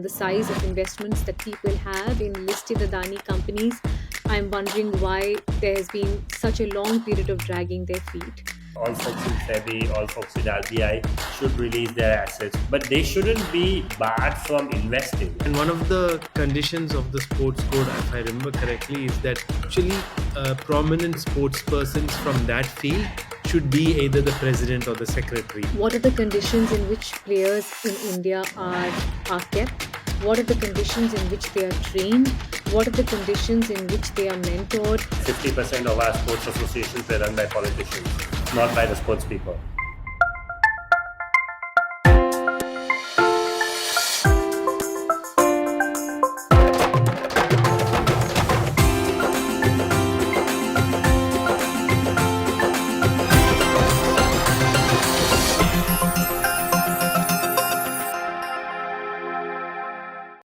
The size of investments that people have in listed Adani companies, I'm wondering why there has been such a long period of dragging their feet. All folks in SEBI, all folks in RBI should release their assets, but they shouldn't be barred from investing. And one of the conditions of the sports code, if I remember correctly, is that actually prominent sports persons from that field should be either the president or the secretary. What are the conditions in which players in India are kept? What are the conditions in which they are trained? What are the conditions in which they are mentored? 50% of our sports associations were run by politicians, not by the sports people.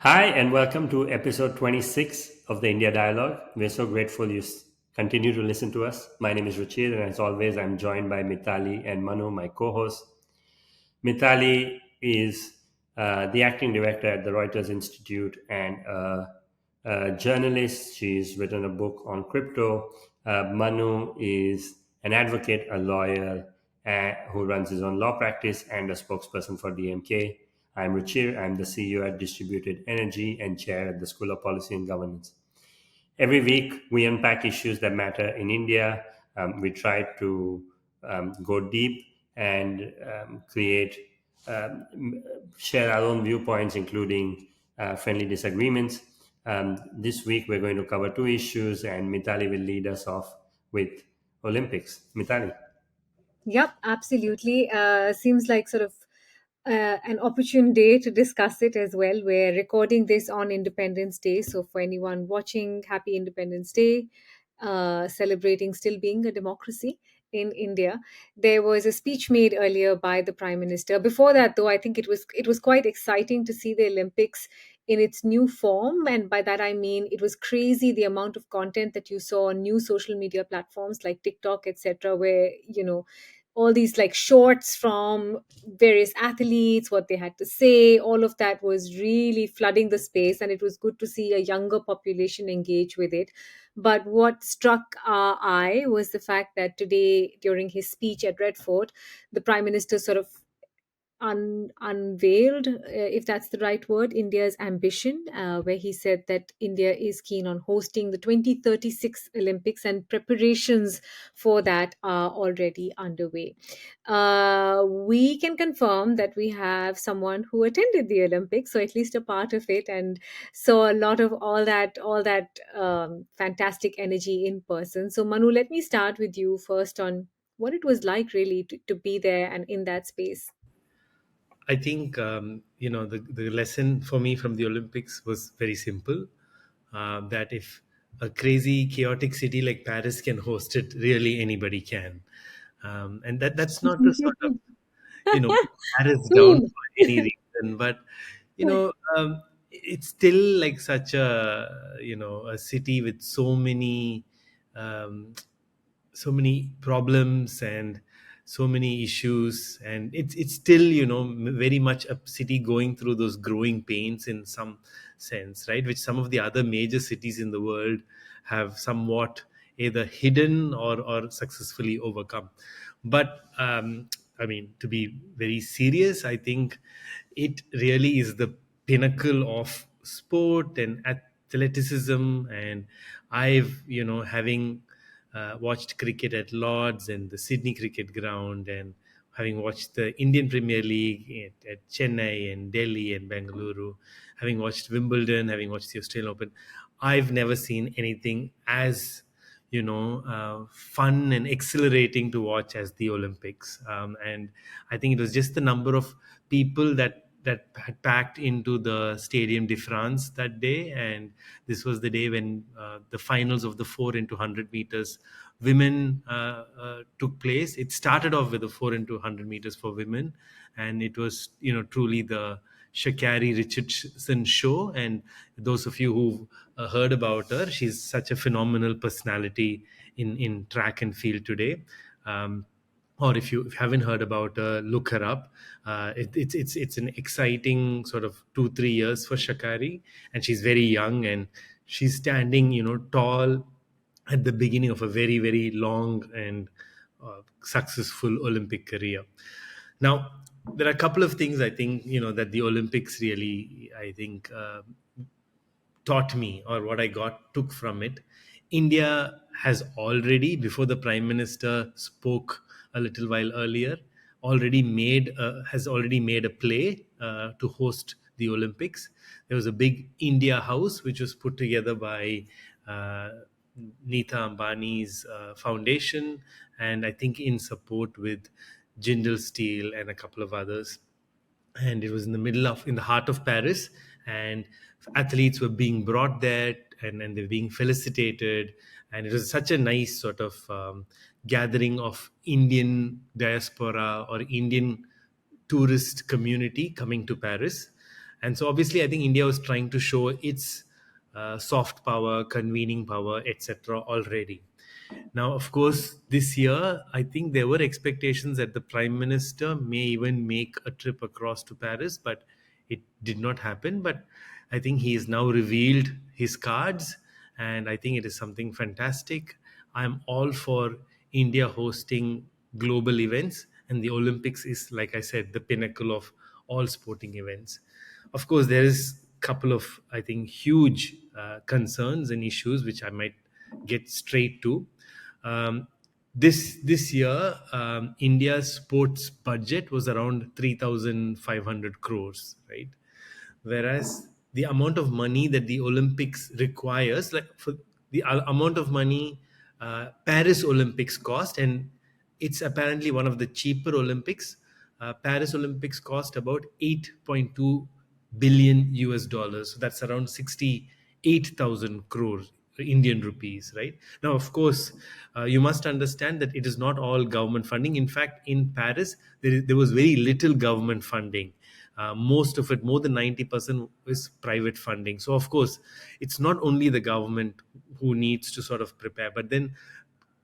Hi, and welcome to episode 26 of the India Dialogue. We're so grateful you continue to listen to us. My name is Ruchir, and as always, I'm joined by Mitali and Manu, my co hosts. Mitali is the acting director at the Reuters Institute and a journalist. She's written a book on crypto. Manu is an advocate, a lawyer who runs his own law practice, and a spokesperson for DMK. I'm Ruchir. I'm the CEO at Distributed Energy and chair at the School of Policy and Governance. Every week, we unpack issues that matter in India. We try to go deep and share our own viewpoints, including friendly disagreements. This week, we're going to cover two issues, and Mitali will lead us off with Olympics. Mitali. Yep, absolutely. Seems like sort of an opportune day to discuss it as well. We're recording this on Independence Day. So, for anyone watching, happy Independence Day, celebrating still being a democracy in India. There was a speech made earlier by the Prime Minister. Before that, though, I think it was quite exciting to see the Olympics in its new form. And by that, I mean it was crazy the amount of content that you saw on new social media platforms like TikTok, etc., where, all these like shorts from various athletes, what they had to say, all of that was really flooding the space, and it was good to see a younger population engage with it. But what struck our eye was the fact that today, during his speech at Red Fort, the Prime Minister sort of unveiled, if that's the right word, India's ambition, where he said that India is keen on hosting the 2036 Olympics and preparations for that are already underway. We can confirm that we have someone who attended the Olympics, so at least a part of it, and saw a lot of all that fantastic energy in person. So, Manu, let me start with you first on what it was like really to be there and in that space. I think the lesson for me from the Olympics was very simple. That if a crazy, chaotic city like Paris can host it, really anybody can. And that's not to sort of put Paris down Hmm. for any reason, but it's still like such a city with um, so many problems and so many issues, and it's still very much a city going through those growing pains in some sense, right, which some of the other major cities in the world have somewhat either hidden or successfully overcome. But I mean, to be very serious, I think it really is the pinnacle of sport and athleticism. And I've having watched cricket at Lords and the Sydney Cricket Ground, and having watched the Indian Premier League at Chennai and Delhi and Bengaluru, having watched Wimbledon, having watched the Australian Open, I've never seen anything as fun and exhilarating to watch as the Olympics. And I think it was just the number of people that had packed into the Stadium de France that day. And this was the day when the finals of the 4 into 100 meters women took place. It started off with the 4 into 100 meters for women, and it was truly the Shakari Richardson show. And those of you who've heard about her, she's such a phenomenal personality in track and field today. or if you haven't heard about her, look her up. It's an exciting sort of 2-3 years for Shakari, and she's very young, and she's standing, tall at the beginning of a very, very long and successful Olympic career. Now, there are a couple of things I think that the Olympics really, I think, taught me, or what I got took from it. India has already, before the Prime Minister spoke a little while earlier, already made has already made a play to host the Olympics. There was a big India House which was put together by uh, Neeta Ambani's foundation, and I think in support with Jindal Steel and a couple of others. And it was in the heart of Paris, and athletes were being brought there, and they're being felicitated, and it was such a nice sort of gathering of Indian diaspora or Indian tourist community coming to Paris. And so obviously I think India was trying to show its soft power, convening power, etc. already. Now, of course, this year, I think there were expectations that the Prime Minister may even make a trip across to Paris, but it did not happen. But I think he has now revealed his cards, and I think it is something fantastic. I'm all for India hosting global events, and the Olympics is, like I said, the pinnacle of all sporting events. Of course, there is a couple of, I think, huge concerns and issues which I might get straight to. um, this year, India's sports budget was around 3,500 crores, right? Whereas the amount of money that the Olympics requires, like for the amount of money Paris Olympics cost, and it's apparently one of the cheaper Olympics. Paris Olympics cost about 8.2 billion US dollars. So that's around 68,000 crores Indian rupees, right? Now, of course, you must understand that it is not all government funding. In fact, in Paris, there was very little government funding. Most of it, more than 90%, is private funding. So, of course, it's not only the government who needs to sort of prepare, but then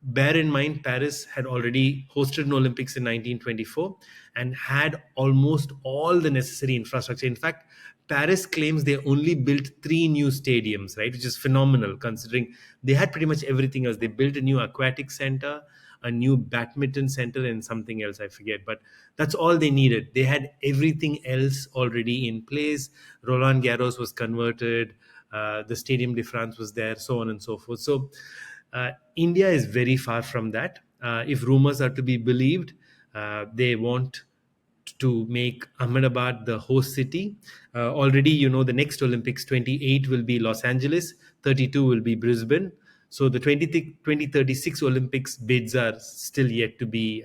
bear in mind Paris had already hosted an Olympics in 1924 and had almost all the necessary infrastructure. In fact, Paris claims they only built 3 new stadiums, right, which is phenomenal considering they had pretty much everything else. They built a new aquatic center, a new badminton center, and something else I forget, but that's all they needed. They had everything else already in place. Roland Garros was converted, the Stadium de France was there, so on and so forth. So India is very far from that. If rumors are to be believed, they want to make Ahmedabad the host city. Already, the next Olympics, 28 will be Los Angeles, 32 will be Brisbane. So the 2036 Olympics bids are still yet to be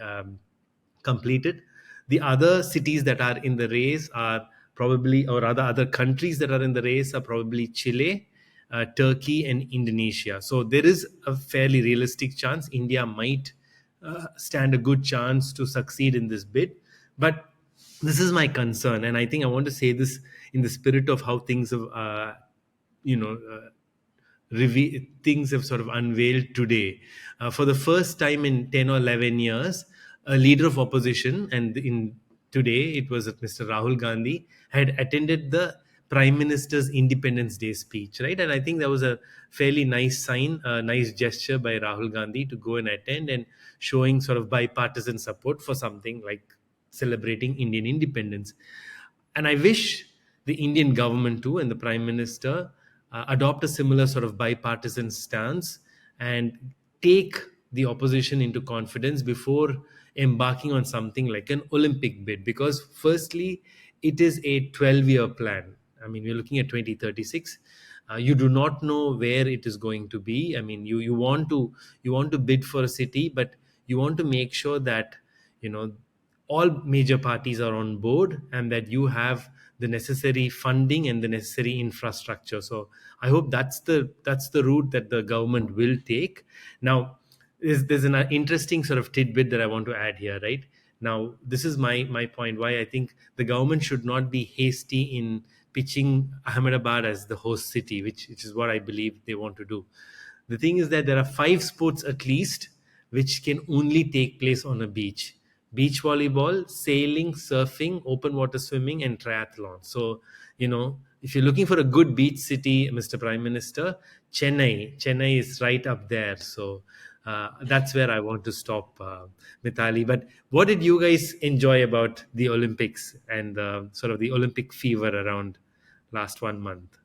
completed. The other cities that are in the race are probably, or rather, other countries that are in the race are probably Chile, Turkey, and Indonesia. So there is a fairly realistic chance India might stand a good chance to succeed in this bid. But this is my concern, and I think I want to say this in the spirit of how things have, you know. Things have sort of unveiled today. For the first time in 10 or 11 years, a leader of opposition, and in today it was Mr. Rahul Gandhi, had attended the Prime Minister's Independence Day speech, right? And I think that was a fairly nice sign, a nice gesture by Rahul Gandhi to go and attend, and showing sort of bipartisan support for something like celebrating Indian independence. And I wish the Indian government too, and the Prime Minister, adopt a similar sort of bipartisan stance and take the opposition into confidence before embarking on something like an Olympic bid. Because, firstly, it is a 12-year plan. I mean, we're looking at 2036. You do not know where it is going to be. I mean, you want to bid for a city, but you want to make sure that you know all major parties are on board and that you have the necessary funding and the necessary infrastructure. So I hope that's the route that the government will take. Now, there's an interesting sort of tidbit that I want to add here, right? Now, this is my point why I think the government should not be hasty in pitching Ahmedabad as the host city, which is what I believe they want to do. The thing is that there are 5 sports at least which can only take place on a beach. beach volleyball, sailing, surfing, open water swimming, and triathlon. So, if you're looking for a good beach city, Mr. Prime Minister, Chennai is right up there. So that's where I want to stop, Mithali. But what did you guys enjoy about the Olympics and sort of the Olympic fever around last 1 month?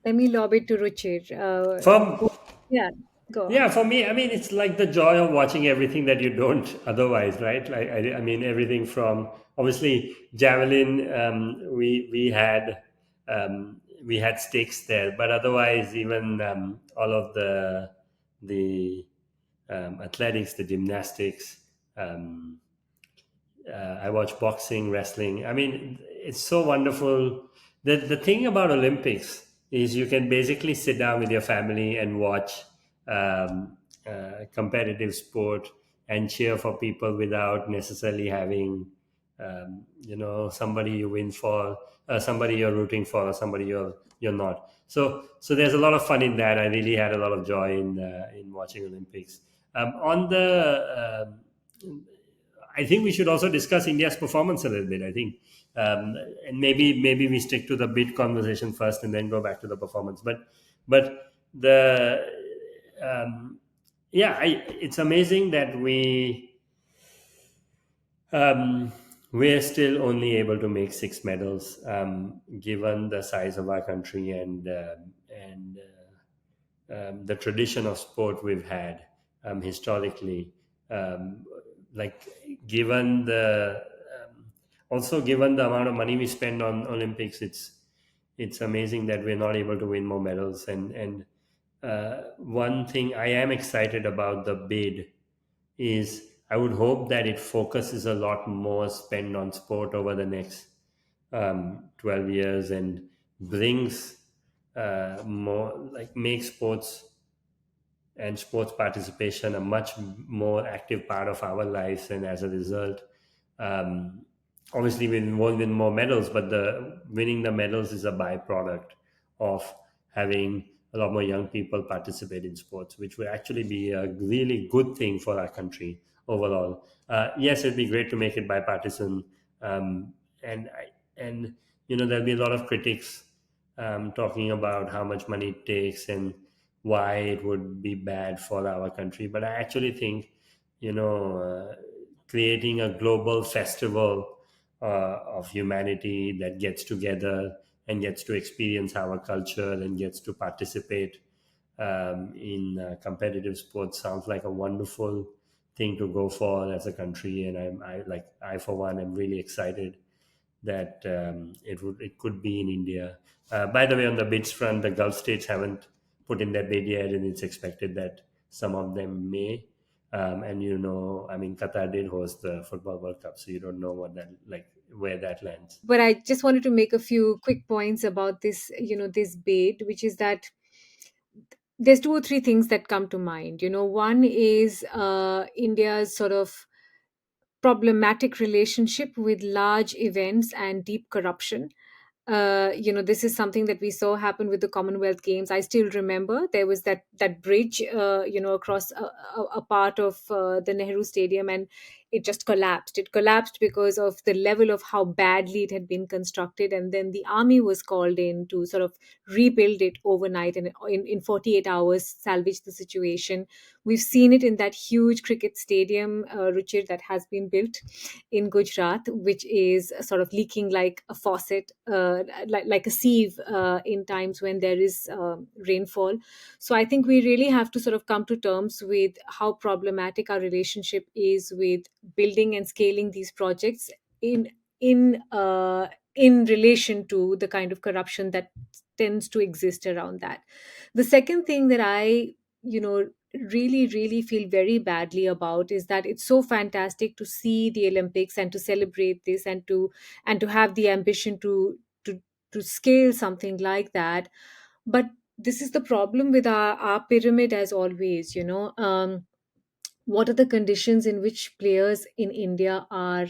Let me lob it to Ruchir. From Yeah, go Yeah, on. for me, I mean, it's like the joy of watching everything that you don't otherwise, right? Like, I mean, everything from obviously javelin. We had stakes there, but otherwise, even all of the athletics, the gymnastics. Um, I watch boxing, wrestling. I mean, it's so wonderful. The thing about Olympics is you can basically sit down with your family and watch competitive sport and cheer for people without necessarily having somebody you win for, somebody you're rooting for, or somebody you're not. So there's a lot of fun in that. I really had a lot of joy in watching Olympics. On the I think we should also discuss India's performance a little bit. I think, and maybe we stick to the bid conversation first and then go back to the performance. But the yeah, it's amazing that um, we're still only able to make 6 medals, given the size of our country and the tradition of sport we've had historically. Um, like given the also given the amount of money we spend on Olympics, it's amazing that we're not able to win more medals. And one thing I am excited about the bid is I would hope that it focuses a lot more spend on sport over the next 12 years and brings more, like, make sports and sports participation a much more active part of our lives. And as a result, um, obviously we won't win more medals, but the winning the medals is a byproduct of having a lot more young people participate in sports, which would actually be a really good thing for our country overall. Yes, it'd be great to make it bipartisan, um, and and there'll be a lot of critics talking about how much money it takes and why it would be bad for our country. But I actually think, creating a global festival of humanity that gets together and gets to experience our culture and gets to participate in competitive sports sounds like a wonderful thing to go for as a country. And I for one am really excited that it could be in India. By the way, on the bids front, the Gulf states haven't put in their bid yet, and it's expected that some of them may. And I mean, Qatar did host the Football World Cup, so you don't know where that lands. But I just wanted to make a few quick points about this, this bid, which is that there's two or three things that come to mind. One is India's sort of problematic relationship with large events and deep corruption. This is something that we saw happen with the Commonwealth Games. I still remember there was that bridge, across a part of the Nehru Stadium, and it just collapsed. It collapsed because of the level of how badly it had been constructed, and then the army was called in to sort of rebuild it overnight, and in 48 hours salvage the situation. We've seen it in that huge cricket stadium, Ruchir, that has been built in Gujarat, which is sort of leaking like a faucet, like a sieve, in times when there is rainfall. So I think we really have to sort of come to terms with how problematic our relationship is with building and scaling these projects in in relation to the kind of corruption that tends to exist around that. The second thing that I, you know, really feel very badly about is that it's so fantastic to see the Olympics and to celebrate this and to have the ambition to to scale something like that. But this is the problem with our pyramid, as always. What are the conditions in which players in India are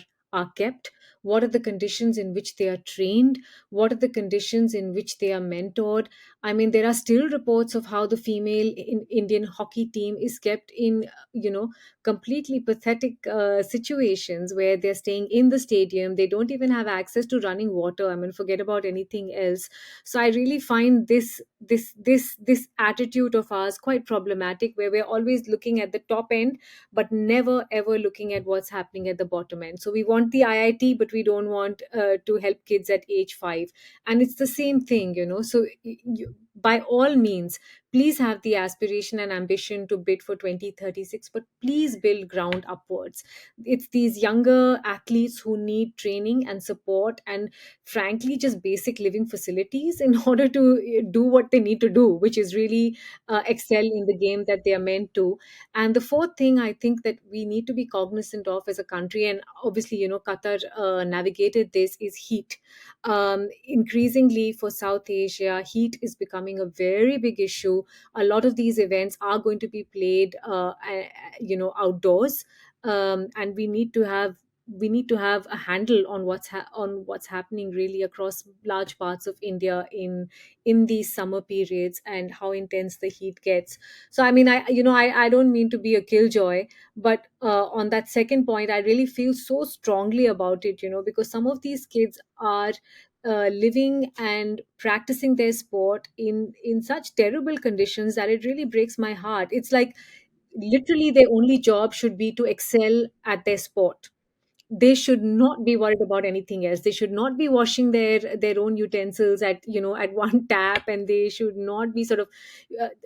kept? what are the conditions in which they are trained, what are the conditions in which they are mentored. I mean, there are still reports of how the female Indian hockey team is kept in, completely pathetic situations where they're staying in the stadium. They don't even have access to running water. I mean, forget about anything else. So I really find this attitude of ours quite problematic, where we're always looking at the top end but never ever looking at what's happening at the bottom end. So we want the IIT, but we don't want to help kids at age 5. And it's the same thing, so by all means, please have the aspiration and ambition to bid for 2036, but please build ground upwards. It's these younger athletes who need training and support, and frankly just basic living facilities in order to do what they need to do, which is really excel in the game that they are meant to. And the fourth thing I think that we need to be cognizant of as a country, and obviously, Qatar navigated this, is heat. Increasingly for South Asia, heat is becoming a very big issue. A lot of these events are going to be played, outdoors, and we need to have a handle on what's happening really across large parts of India in these summer periods, and how intense the heat gets. So I mean, I don't mean to be a killjoy, but on that second point, I really feel so strongly about it, because some of these kids are living and practicing their sport in such terrible conditions that it really breaks my heart. It's like literally their only job should be to excel at their sport. They should not be worried about anything else. They should not be washing their own utensils at one tap, and they should not be sort of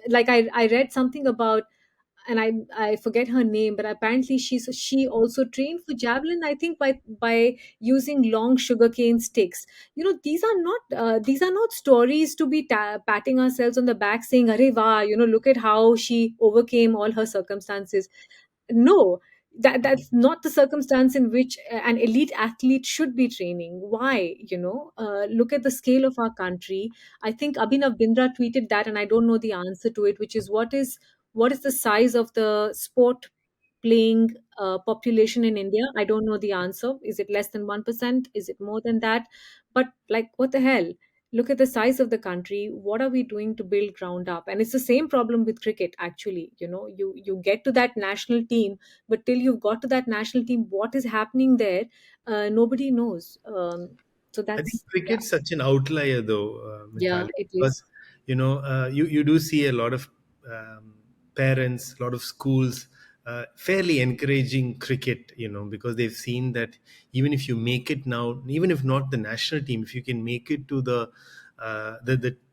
like I read something about, and I forget her name, but apparently she also trained for javelin, I think, by using long sugarcane sticks. These are not stories to be patting ourselves on the back saying, "Arey wow, look at how she overcame all her circumstances." No, that's not the circumstance in which an elite athlete should be training. Why? Look at the scale of our country. I think Abhinav Bindra tweeted that, and I don't know the answer to it, which is what is the size of the sport playing population in India? I don't know the answer. Is it less than 1%? Is it more than that? But like, what the hell? Look at the size of the country. What are we doing to build ground up? And it's the same problem with cricket, actually. You get to that national team, but till you've got to that national team, what is happening there? Nobody knows. So I think that's, yeah, cricket's such an outlier, though, yeah, Mitali, it because is. you do see a lot of parents, a lot of schools fairly encouraging cricket, because they've seen that even if you make it now, even if not the national team, if you can make it to the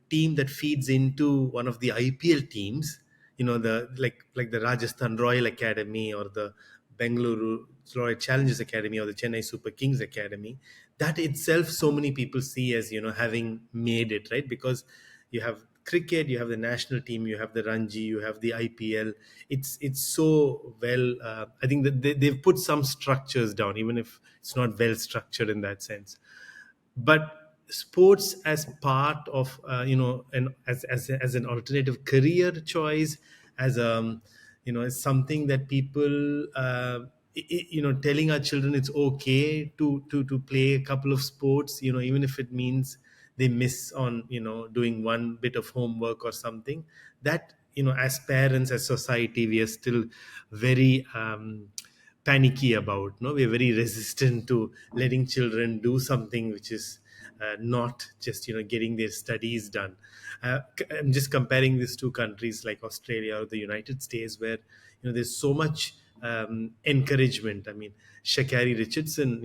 team that feeds into one of the IPL teams, the like the Rajasthan Royal Academy, or the Bengaluru Royal Challengers Academy, or the Chennai Super Kings Academy, that itself so many people see as having made it, right? Because you have cricket, you have the national team, you have the Ranji, you have the IPL. It's so well. I think that they've put some structures down, even if it's not well structured in that sense. But sports as part of and as an alternative career choice, as as something that people telling our children it's okay to play a couple of sports, even if it means they miss on doing one bit of homework or something. That, as parents, as society, we are still very panicky about. No, we are very resistant to letting children do something which is not just getting their studies done. I'm just comparing these two countries like Australia or the United States, where there's so much encouragement. I mean, Shakari Richardson,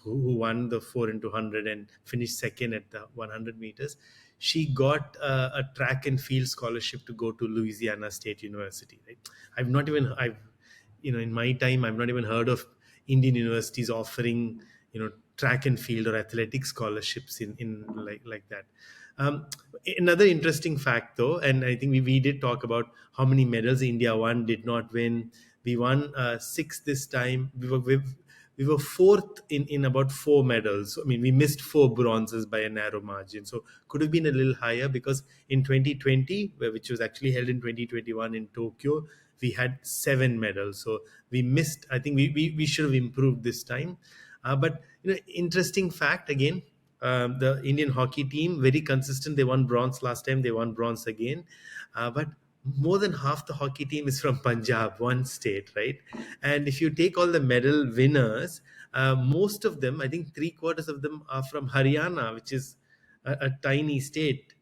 who won the 4 into 100 and finished second at the 100 meters, she got a track and field scholarship to go to Louisiana State University. Right? I've in my time, I've not even heard of Indian universities offering track and field or athletic scholarships in like that. um, Another interesting fact, though, and I think we did talk about how many medals India won, did not win. We won six this time. We were fourth in about four medals. I mean, we missed four bronzes by a narrow margin. So could have been a little higher, because in 2020, which was actually held in 2021 in Tokyo, we had seven medals. So we missed. I think we should have improved this time. But interesting fact again, the Indian hockey team very consistent. They won bronze last time. They won bronze again, but more than half the hockey team is from Punjab, one state, right? And if you take all the medal winners, most of them, I think three-quarters of them, are from Haryana, which is a tiny state.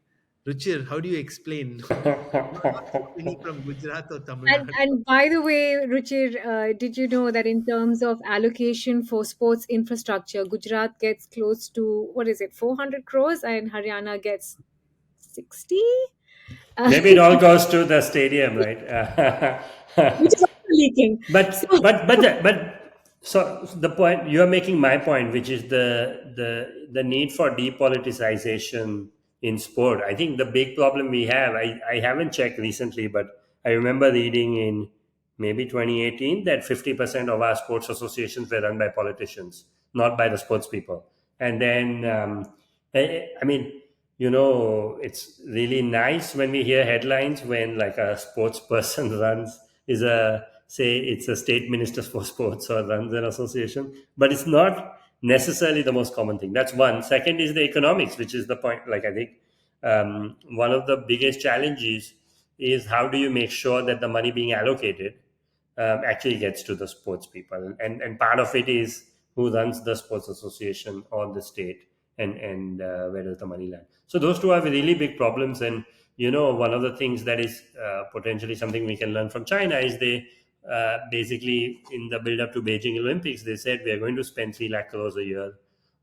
Ruchir, how do you explain? Not so many from Gujarat or Tamil Nadu. And by the way, Ruchir, did you know that in terms of allocation for sports infrastructure, Gujarat gets close to, what is it, 400 crores, and Haryana gets 60? Maybe it all goes to the stadium, right? Which is also leaking. So, So the point you are making, my point, which is the need for depoliticization in sport. I think the big problem we have, I haven't checked recently, but I remember reading in maybe 2018 that 50% of our sports associations were run by politicians, not by the sports people. And then, I mean, it's really nice when we hear headlines when like a sports person runs, is a say it's a state minister for sports or runs an association, but it's not necessarily the most common thing. That's one. Second is the economics, which is the point. Like I think one of the biggest challenges is how do you make sure that the money being allocated actually gets to the sports people, and part of it is who runs the sports association or the state, and where does the money land. So those two are really big problems. And one of the things that is potentially something we can learn from China is they basically, in the build up to Beijing Olympics, they said we are going to spend 3 lakh crores a year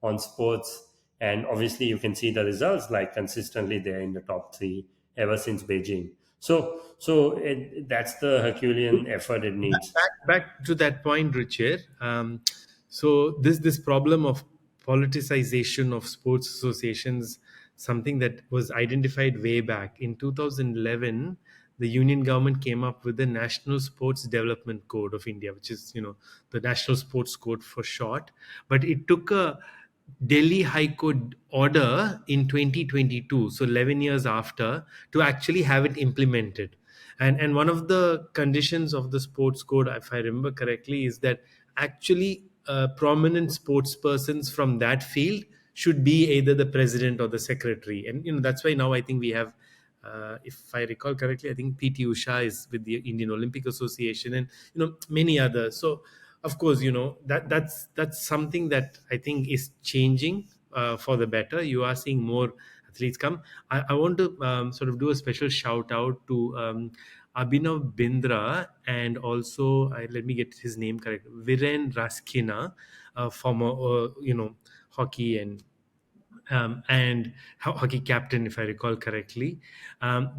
on sports. And obviously you can see the results, like consistently they're in the top 3 ever since Beijing. So that's the Herculean effort it needs. Back to that point, Richard. So this problem of politicization of sports associations, something that was identified way back in 2011. The union government came up with the National Sports Development Code of India, which is the National Sports Code for short. But it took a Delhi High Court order in 2022, so 11 years after, to actually have it implemented. And one of the conditions of the sports code, if I remember correctly, is that actually prominent sports persons from that field should be either the president or the secretary. And that's why now I think we have, if I recall correctly, I think PT Usha is with the Indian Olympic Association, and many others. So of course, that's something that I think is changing for the better. You are seeing more athletes come. I want to sort of do a special shout out to Abhinav Bindra, and also let me get his name correct, Viren Raskina, former hockey and hockey captain, if I recall correctly.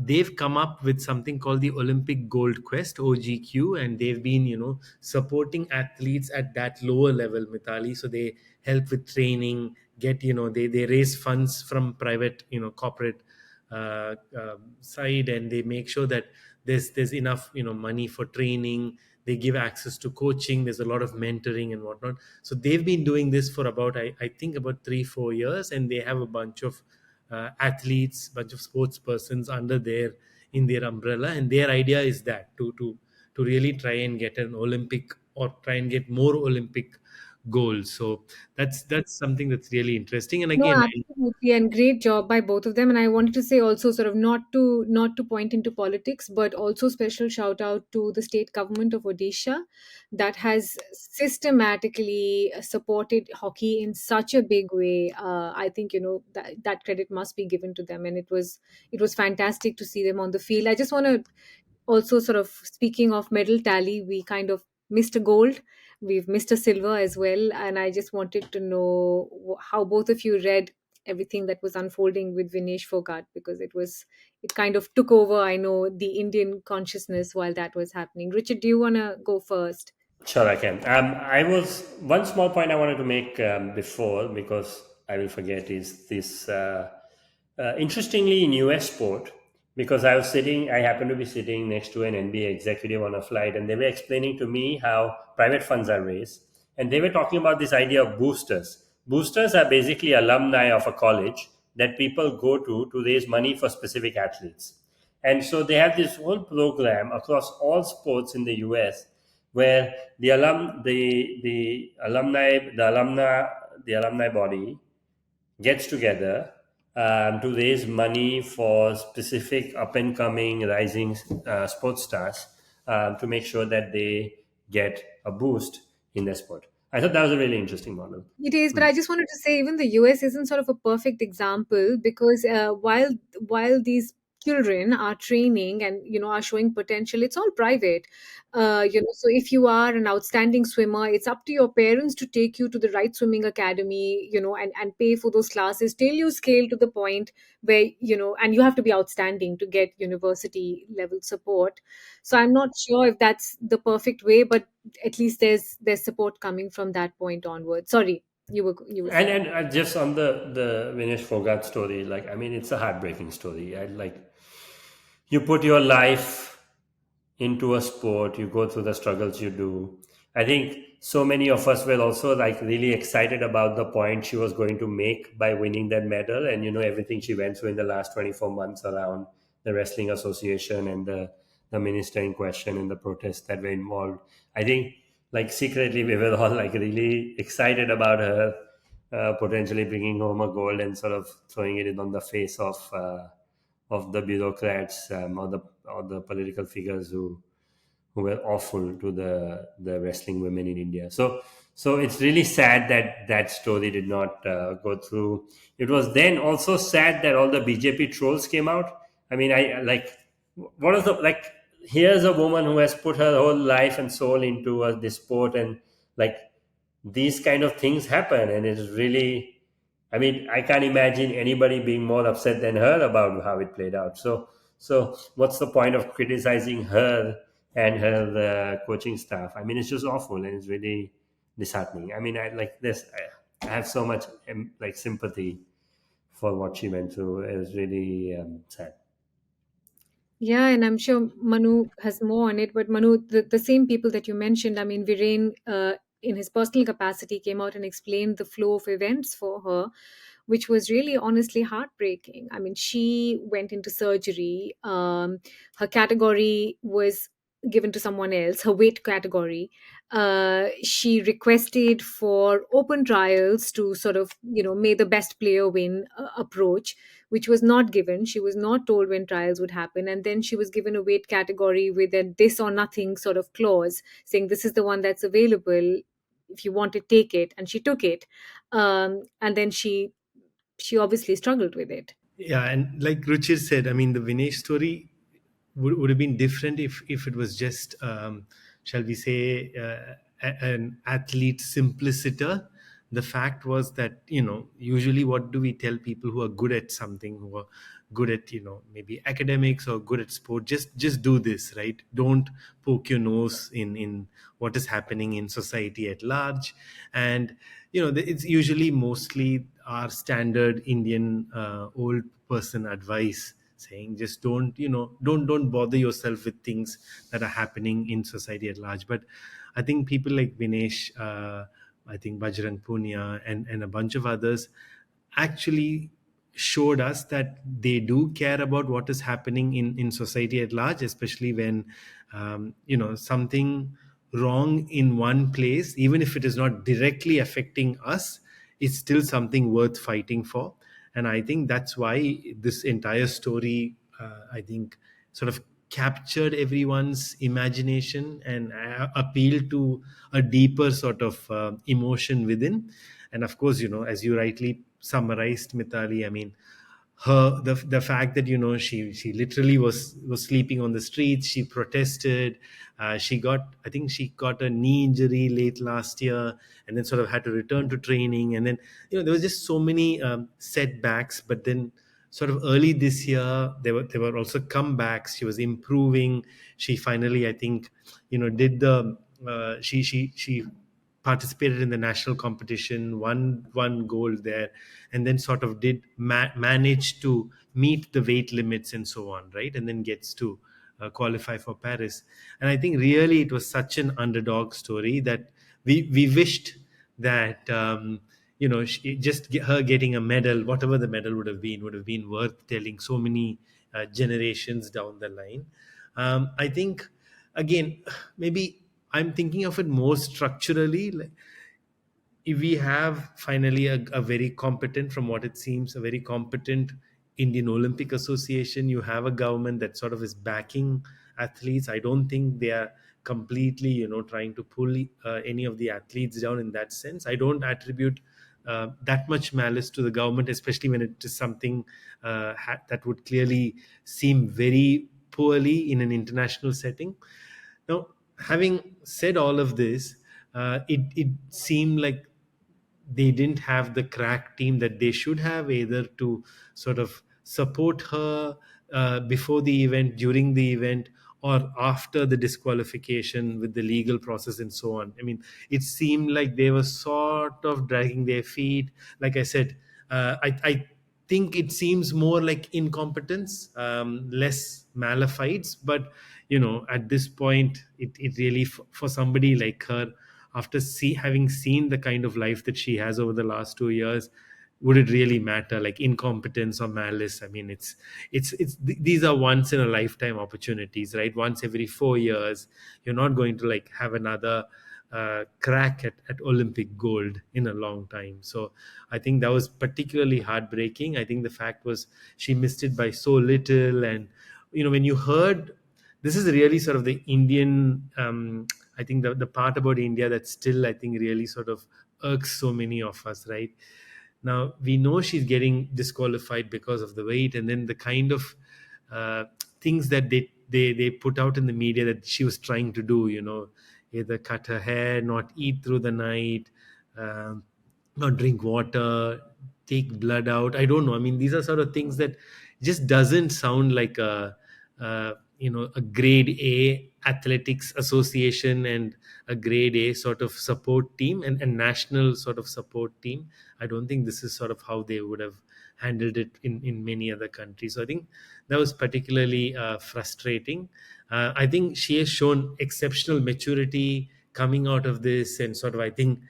They've come up with something called the Olympic Gold Quest (OGQ), and they've been, supporting athletes at that lower level, Mitali. So they help with training, they raise funds from private, corporate side, and they make sure that there's enough, money for training. They give access to coaching. There's a lot of mentoring and whatnot. So they've been doing this for about, I think, about 3-4 years, and they have a bunch of athletes, bunch of sports persons under in their umbrella. And their idea is that to really try and get an Olympic, or try and get more Olympic goals. So that's something that's really interesting. And no, again, absolutely, and great job by both of them. And I wanted to say also, sort of not to point into politics, but also special shout out to the state government of Odisha that has systematically supported hockey in such a big way. I think that credit must be given to them, and it was fantastic to see them on the field. I just want to also, sort of speaking of medal tally, we kind of missed a gold, we've missed a silver as well, and I just wanted to know how both of you read everything that was unfolding with Vinesh Phogat, because it kind of took over, I know, the Indian consciousness while that was happening. Richard, do you want to go first? Sure, I can. I was one small point I wanted to make before, because I will forget, is this. Interestingly, in US sport, because I happened to be sitting next to an NBA executive on a flight, and they were explaining to me how private funds are raised, and they were talking about this idea of boosters. Boosters are basically alumni of a college that people go to raise money for specific athletes. And so they have this whole program across all sports in the US, where the alumni body gets together to raise money for specific up and coming rising sports stars, to make sure that they get a boost in their sport. I thought that was a really interesting model. It is, but Hmm. I just wanted to say even the US isn't sort of a perfect example because while these children are training and are showing potential, it's all private. So if you are an outstanding swimmer, it's up to your parents to take you to the right swimming academy, and pay for those classes till you scale to the point where and you have to be outstanding to get university level support. So I'm not sure if that's the perfect way, but at least there's support coming from that point onward. Sorry, you were And saying. just on the Vinesh Phogat story, like, I mean, it's a heartbreaking story. Like, you put your life into a sport, you go through the struggles you do. I think so many of us were also like really excited about the point she was going to make by winning that medal, and everything she went through in the last 24 months around the wrestling association and the minister in question and the protests that were involved. I think, like, secretly we were all like really excited about her potentially bringing home a gold and sort of throwing it in on the face of the bureaucrats, or the political figures who were awful to the wrestling women in India. So it's really sad that that story did not go through. It was then also sad that all the BJP trolls came out. I mean, I like, what is the like? Here's a woman who has put her whole life and soul into this sport, and like, these kind of things happen, and it's really, I mean, I can't imagine anybody being more upset than her about how it played out. So what's the point of criticizing her and her coaching staff? I mean, it's just awful, and it's really disheartening. I mean, I like this. I have so much like sympathy for what she went through. It was really sad. Yeah, and I'm sure Manu has more on it. But Manu, the same people that you mentioned, I mean, Viren, in his personal capacity, came out and explained the flow of events for her, which was really honestly heartbreaking. I mean, she went into surgery. Her category was given to someone else, her weight category. She requested for open trials to sort of, may the best player win approach, which was not given. She was not told when trials would happen. And then she was given a weight category with a this or nothing sort of clause saying this is the one that's available. If you want it, take it. And she took it. And then she obviously struggled with it. Yeah, and like Ruchir said, I mean, the Vinesh story would have been different if it was just, shall we say, an athlete simpliciter. The fact was that, usually what do we tell people who are good at something, who are good at, maybe academics or good at sport? Just do this, right? Don't poke your nose in what is happening in society at large. And it's usually mostly our standard Indian old person advice, saying just don't bother yourself with things that are happening in society at large. But I think people like Vinesh, I think Bajrang Punia, and a bunch of others actually showed us that they do care about what is happening in society at large, especially when something wrong in one place, even if it is not directly affecting us, it's still something worth fighting for. And I think that's why this entire story, I think, sort of captured everyone's imagination and appealed to a deeper sort of emotion within. And of course, as you rightly summarized, Mitali, I mean, the fact that she literally was sleeping on the streets, she protested, I think she got a knee injury late last year, and then sort of had to return to training, and then there was just so many setbacks. But then sort of early this year, there were also comebacks. She was improving. She finally, I think, did the she participated in the national competition, won gold there, and then sort of did manage to meet the weight limits and so on, right? And then gets to qualify for Paris. And I think really it was such an underdog story that we wished that her getting a medal, whatever the medal would have been worth telling so many generations down the line. I think again, maybe I'm thinking of it more structurally. Like, if we have finally a very competent, from what it seems, a very competent Indian Olympic Association, you have a government that sort of is backing athletes. I don't think they are completely, trying to pull any of the athletes down in that sense. I don't attribute that much malice to the government, especially when it is something that would clearly seem very poorly in an international setting. Now, having said all of this, it seemed like they didn't have the crack team that they should have, either to sort of support her before the event, during the event, or after the disqualification with the legal process and so on. I mean, it seemed like they were sort of dragging their feet. Like I said, I think it seems more like incompetence, less malefides. But at this point, it really, for somebody like her, after having seen the kind of life that she has over the last 2 years, would it really matter, like incompetence or malice? I mean, these are once in a lifetime opportunities, right? Once every 4 years, you're not going to like have another crack at Olympic gold in a long time. So I think that was particularly heartbreaking. I think the fact was she missed it by so little. And when you heard, this is really sort of the Indian, I think the part about India that still, I think, really sort of irks so many of us, right? Now we know she's getting disqualified because of the weight, and then the kind of things that they put out in the media that she was trying to do, either cut her hair, not eat through the night, um, not drink water, take blood out. I don't know. I mean, these are sort of things that just doesn't sound like a grade A athletics association and a grade A sort of support team and a national sort of support team. I don't think this is sort of how they would have handled it in many other countries. So I think that was particularly frustrating. I think she has shown exceptional maturity coming out of this, and sort of I think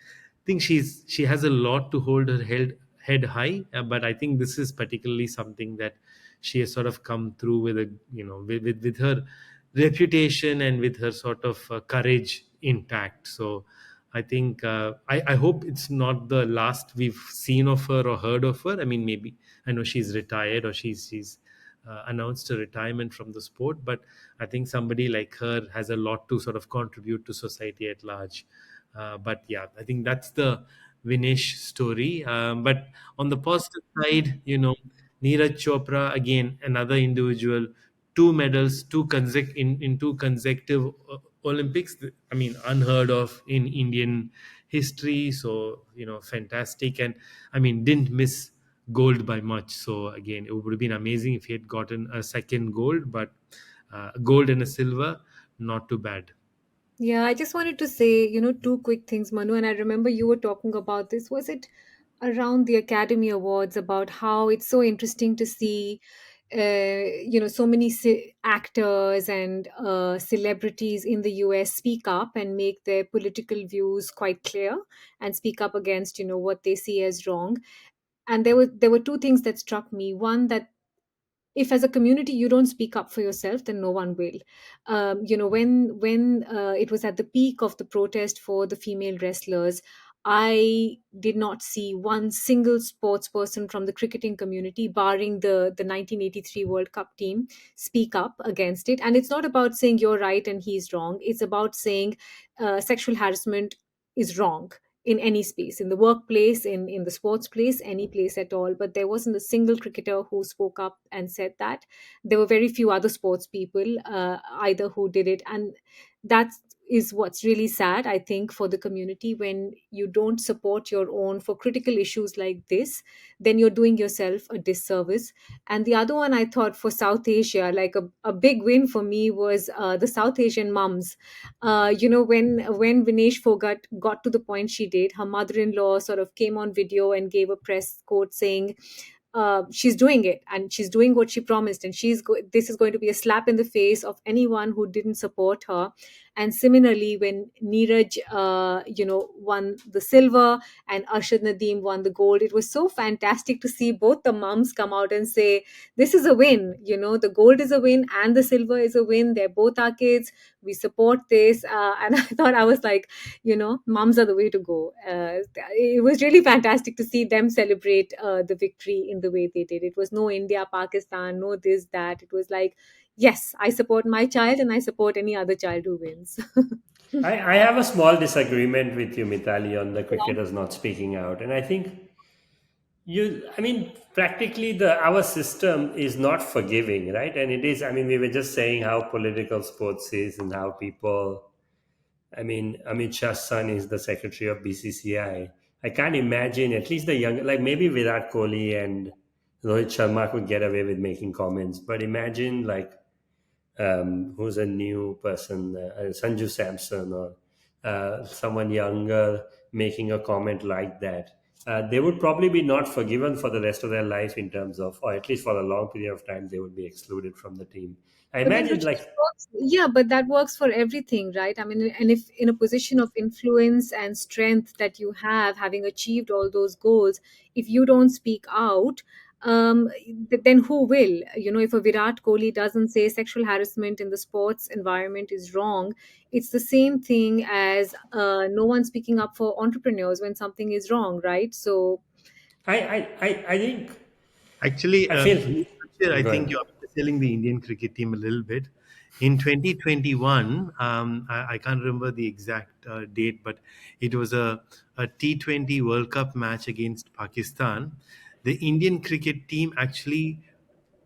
she has a lot to hold her head high. But I think this is particularly something that she has sort of come through with a with her reputation and with her sort of courage intact. So I think I hope it's not the last we've seen of her or heard of her. I mean, maybe I know she's retired, or she's announced a retirement from the sport, but I think somebody like her has a lot to sort of contribute to society at large. But yeah, I think that's the Vinesh story. But on the positive side, Neeraj Chopra, again, another individual, two medals, in two consecutive Olympics. I mean, unheard of in Indian history. So, fantastic. And I mean, didn't miss gold by much. So, again, it would have been amazing if he had gotten a second gold, but gold and a silver, not too bad. Yeah, I just wanted to say, two quick things, Manu. And I remember you were talking about this. Was it around the Academy Awards about how it's so interesting to see, so many actors and celebrities in the US speak up and make their political views quite clear and speak up against, what they see as wrong. And there were two things that struck me. One, that if as a community you don't speak up for yourself, then no one will. When it was at the peak of the protest for the female wrestlers, I did not see one single sports person from the cricketing community, barring the 1983 World Cup team, speak up against it. And it's not about saying you're right and he's wrong. It's about saying sexual harassment is wrong in any space, in the workplace, in the sports place, any place at all. But there wasn't a single cricketer who spoke up and said that. There were very few other sports people either who did it. And that is what's really sad, I think, for the community. When you don't support your own for critical issues like this, then you're doing yourself a disservice. And the other one, I thought, for South Asia, like a big win for me, was the South Asian mums. When Vinesh Phogat got to the point she did, her mother-in-law sort of came on video and gave a press quote saying, she's doing it and she's doing what she promised, and this is going to be a slap in the face of anyone who didn't support her. And similarly, when Neeraj, won the silver and Arshad Nadeem won the gold, it was so fantastic to see both the mums come out and say, "This is a win. The gold is a win and the silver is a win. They're both our kids. We support this." And I thought, I was like, mums are the way to go. It was really fantastic to see them celebrate the victory in the way they did. It was no India, Pakistan, no this, that. It was like, yes, I support my child and I support any other child who wins. I have a small disagreement with you, Mitali, on the cricketers not speaking out. And I think I mean, practically our system is not forgiving, right? And it is, I mean, we were just saying how political sports is and how people, I mean, Amit Shah's son is the secretary of BCCI. I can't imagine, at least the young, like maybe Virat Kohli and Rohit Sharma could get away with making comments, but imagine like who's a new person, Sanju Samson or someone younger making a comment like that. They would probably be not forgiven for the rest of their life in terms of, or at least for a long period of time, they would be excluded from the team. I But then, imagine Ruchir, like, yeah, but that works for everything, right? I mean, and if in a position of influence and strength that you have, having achieved all those goals, if you don't speak out, then who will? If a Virat Kohli doesn't say sexual harassment in the sports environment is wrong, it's the same thing as no one speaking up for entrepreneurs when something is wrong, right? So, I think, Actually, I feel, Ruchir, I go think ahead. you're underselling the Indian cricket team a little bit. In 2021, I can't remember the exact date, but it was a T20 World Cup match against Pakistan. The Indian cricket team actually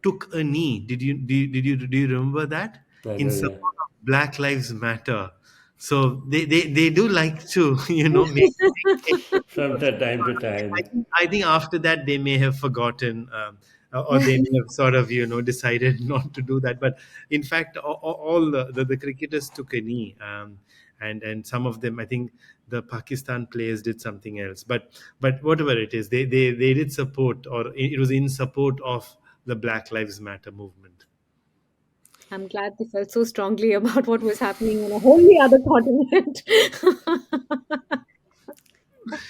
took a knee. Did you remember that? I In do, yeah. support of Black Lives Matter. So they do like to make From the time to time. I think after that they may have forgotten, or they may have sort of decided not to do that. But in fact, all the cricketers took a knee, and some of them, I think, the Pakistan players did something else. But whatever it is, they did support, or it was in support of the Black Lives Matter movement. I'm glad they felt so strongly about what was happening on a wholly other continent.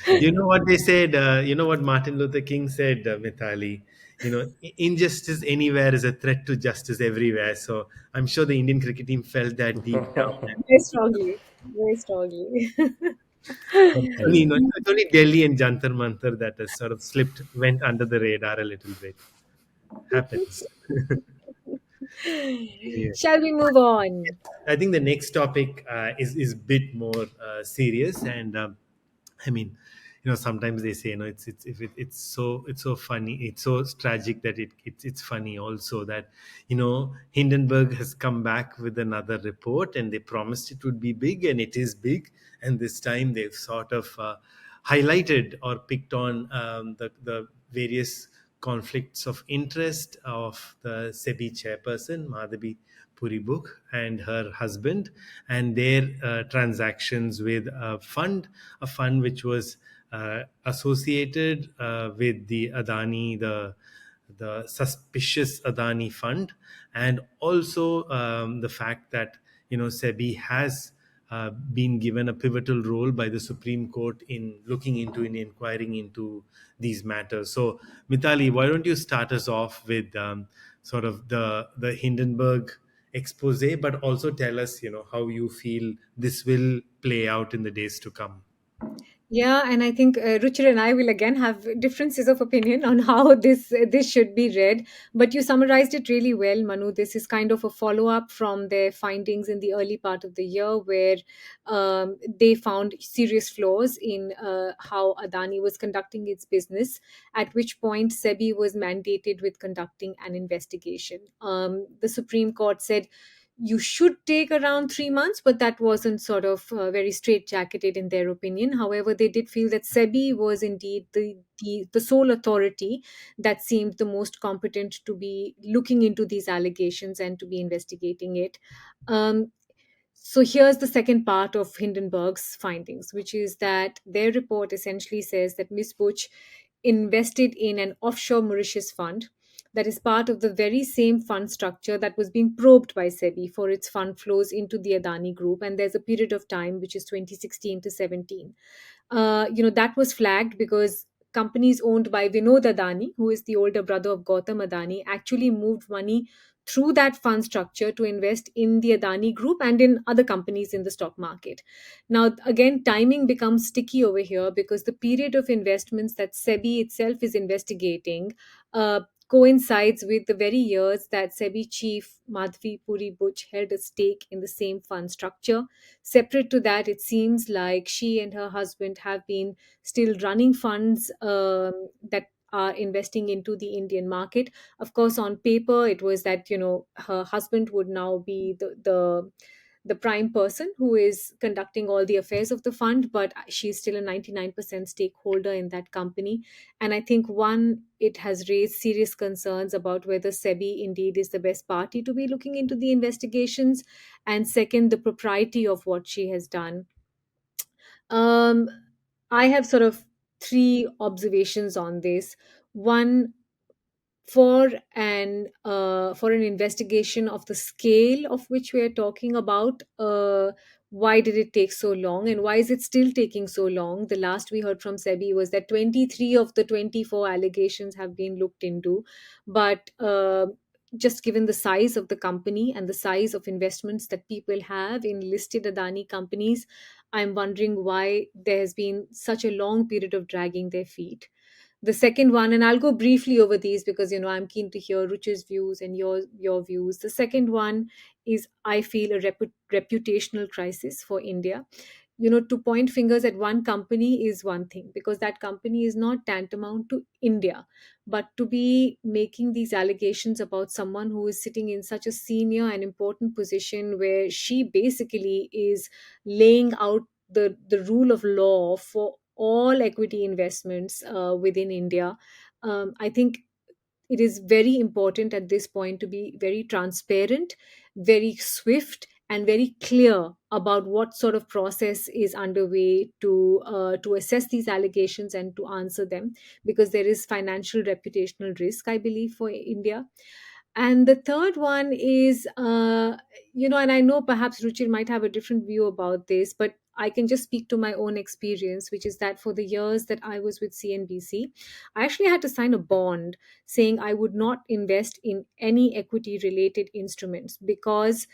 You know what they said? You know what Martin Luther King said, Mithali? Injustice anywhere is a threat to justice everywhere. So I'm sure the Indian cricket team felt that deep down. Very strongly. Very strongly. It's only, it's only Delhi and Jantar Mantar that has sort of slipped, went under the radar a little bit. Happens. Yeah. Shall we move on? I think the next topic is a bit more serious, and I mean, sometimes they say, it's so funny, it's so tragic that it's funny also that Hindenburg has come back with another report, and they promised it would be big, and it is big, and this time they've sort of highlighted or picked on the various conflicts of interest of the SEBI chairperson, Madhavi Puribuk, and her husband, and their transactions with a fund which was associated with the Adani, the suspicious Adani fund, and also the fact that SEBI has been given a pivotal role by the Supreme Court in looking into and inquiring into these matters. So, Mitali, why don't you start us off with sort of the Hindenburg expose, but also tell us, how you feel this will play out in the days to come. Yeah, and I think Ruchir and I will again have differences of opinion on how this should be read. But you summarized it really well, Manu. This is kind of a follow up from their findings in the early part of the year, where they found serious flaws in how Adani was conducting its business. At which point, SEBI was mandated with conducting an investigation. The Supreme Court said you should take around 3 months, but that wasn't sort of very straitjacketed in their opinion. However, they did feel that SEBI was indeed the sole authority that seemed the most competent to be looking into these allegations and to be investigating it. Um, so here's the second part of Hindenburg's findings, which is that their report essentially says that Miss Butch invested in an offshore Mauritius fund. that is part of the very same fund structure that was being probed by SEBI for its fund flows into the Adani group. And there's a period of time, which is 2016 to 17. That was flagged because companies owned by Vinod Adani, who is the older brother of Gautam Adani, actually moved money through that fund structure to invest in the Adani group and in other companies in the stock market. Now, again, timing becomes sticky over here because the period of investments that SEBI itself is investigating coincides with the very years that SEBI chief Madhvi Puri Buch held a stake in the same fund structure. Separate to that, it seems like she and her husband have been still running funds that are investing into the Indian market. Of course, on paper, it was that her husband would now be the prime person who is conducting all the affairs of the fund, but she's still a 99% stakeholder in that company. And I think, one, it has raised serious concerns about whether SEBI indeed is the best party to be looking into the investigations. And second, the propriety of what she has done. Um, I have sort of three observations on this. One, for an investigation of the scale of which we are talking about, why did it take so long, and why is it still taking so long? The last we heard from SEBI was that 23 of the 24 allegations have been looked into, but just given the size of the company and the size of investments that people have in listed Adani companies, I'm wondering why there has been such a long period of dragging their feet. The second one, and I'll go briefly over these because I'm keen to hear Ruch's views and your views. The second one is, I feel, a reputational crisis for India. To point fingers at one company is one thing, because that company is not tantamount to India. But to be making these allegations about someone who is sitting in such a senior and important position, where she basically is laying out the rule of law for all equity investments within India, I think it is very important at this point to be very transparent, very swift, and very clear about what sort of process is underway to assess these allegations and to answer them, because there is financial reputational risk, I believe, for India. And the third one is, and I know perhaps Ruchir might have a different view about this, but I can just speak to my own experience, which is that for the years that I was with CNBC, I actually had to sign a bond saying I would not invest in any equity related instruments, because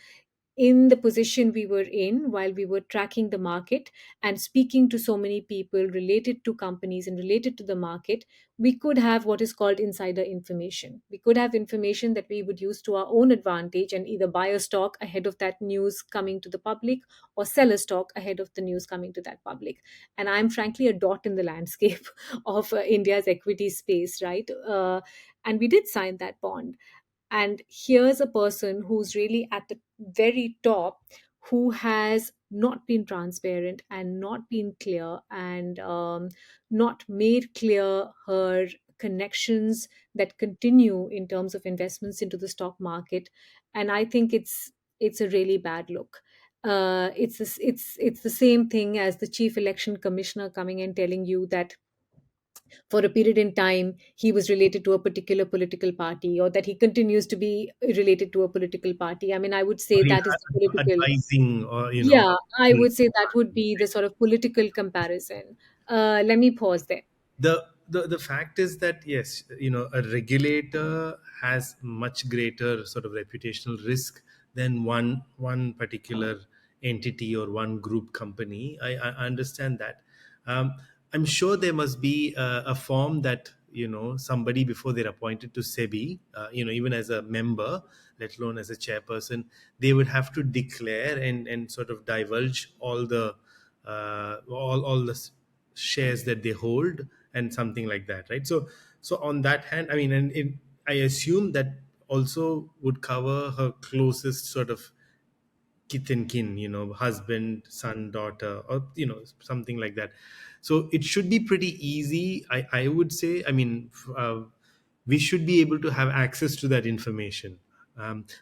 in the position we were in while we were tracking the market and speaking to so many people related to companies and related to the market, we could have what is called insider information. We could have information that we would use to our own advantage and either buy a stock ahead of that news coming to the public, or sell a stock ahead of the news coming to that public. And I'm frankly a dot in the landscape of India's equity space, right? And we did sign that bond. And here's a person who's really at the very top, who has not been transparent and not been clear, and not made clear her connections that continue in terms of investments into the stock market. And I think it's a really bad look. It's the same thing as the chief election commissioner coming and telling you that for a period in time he was related to a particular political party, or that he continues to be related to a political party. I mean, I would say Or he that is has the political. advising, or Yeah, I would say that would be the sort of political comparison. Let me pause there. the fact is that, yes, a regulator has much greater sort of reputational risk than one particular entity or one group company. I understand that. um, I'm sure there must be a form that somebody, before they're appointed to SEBI, even as a member, let alone as a chairperson, they would have to declare and sort of divulge all the shares that they hold, and something like that, right? So on that hand, I mean, I assume that also would cover her closest sort of kith and kin, husband, son, daughter, or something like that. So it should be pretty easy, I would say. I mean, we should be able to have access to that information,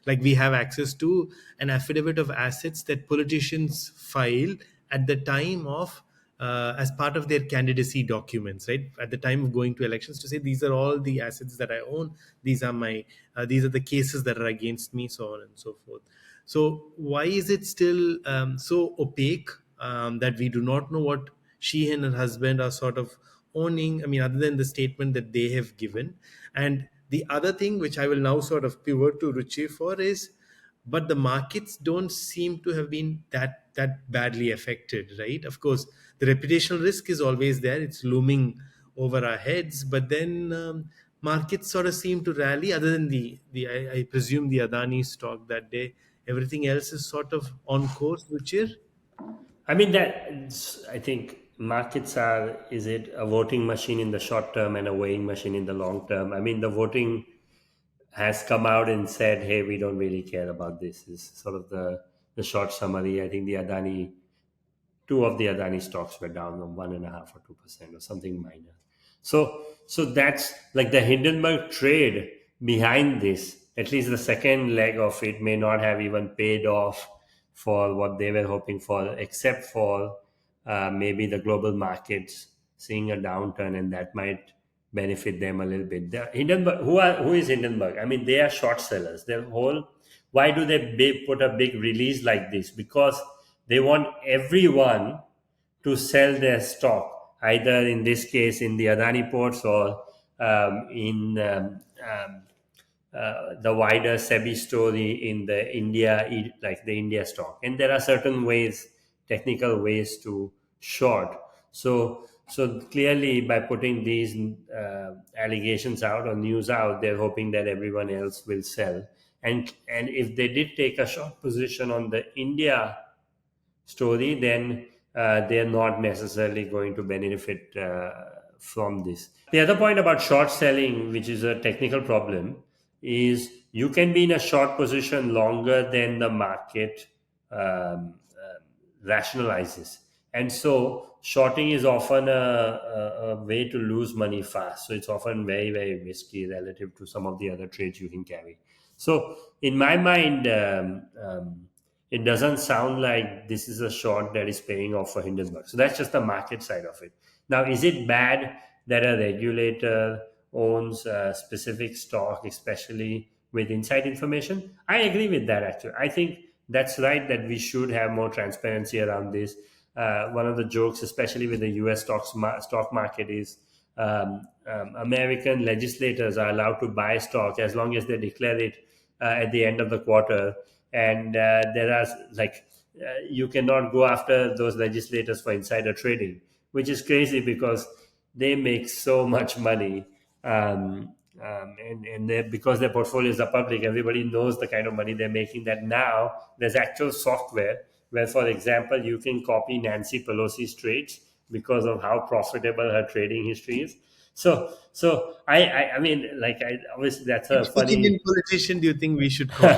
like we have access to an affidavit of assets that politicians file at the time of as part of their candidacy documents, right? At the time of going to elections, to say these are all the assets that I own. These are the cases that are against me, so on and so forth. So why is it still so opaque that we do not know what she and her husband are sort of owning? I mean, other than the statement that they have given. And the other thing, which I will now sort of pivot to Ruchi for, is but the markets don't seem to have been that badly affected, right? Of course, the reputational risk is always there; it's looming over our heads. But then markets sort of seem to rally. Other than I presume the Adani stock that day, everything else is sort of on course. Ruchir? I mean, I think markets are, is it a voting machine in the short term and a weighing machine in the long term? I mean, the voting has come out and said, hey, we don't really care about this, is sort of the short summary. I think the Adani, two of the Adani stocks were down from 1.5 or 2% or something minor. So that's like the Hindenburg trade behind this. At least the second leg of it may not have even paid off for what they were hoping for, except for maybe the global markets seeing a downturn, and that might benefit them a little bit. The Hindenburg, who is Hindenburg? I mean, they are short sellers. Their whole, why do they put a big release like this? Because they want everyone to sell their stock, either in this case in the Adani ports or in the wider SEBI story in the like the India stock. And there are certain ways, technical ways to short. So clearly, by putting these allegations out or news out, they're hoping that everyone else will sell. And if they did take a short position on the India story, then they're not necessarily going to benefit from this. The other point about short selling, which is a technical problem, is you can be in a short position longer than the market rationalizes. And so shorting is often a way to lose money fast. So it's often very, very risky relative to some of the other trades you can carry. So in my mind, it doesn't sound like this is a short that is paying off for Hindenburg. So that's just the market side of it. Now, is it bad that a regulator owns a specific stock, especially with inside information? I agree with that, actually. I think that's right that we should have more transparency around this. One of the jokes, especially with the US stock market, is American legislators are allowed to buy stock as long as they declare it at the end of the quarter. And there are like, you cannot go after those legislators for insider trading, which is crazy because they make so much money. And because their portfolios are public, everybody knows the kind of money they're making, that now there's actual software where, for example, you can copy Nancy Pelosi's trades because of how profitable her trading history is. So I mean, like, obviously that's a Which funny. Indian politician do you think we should copy?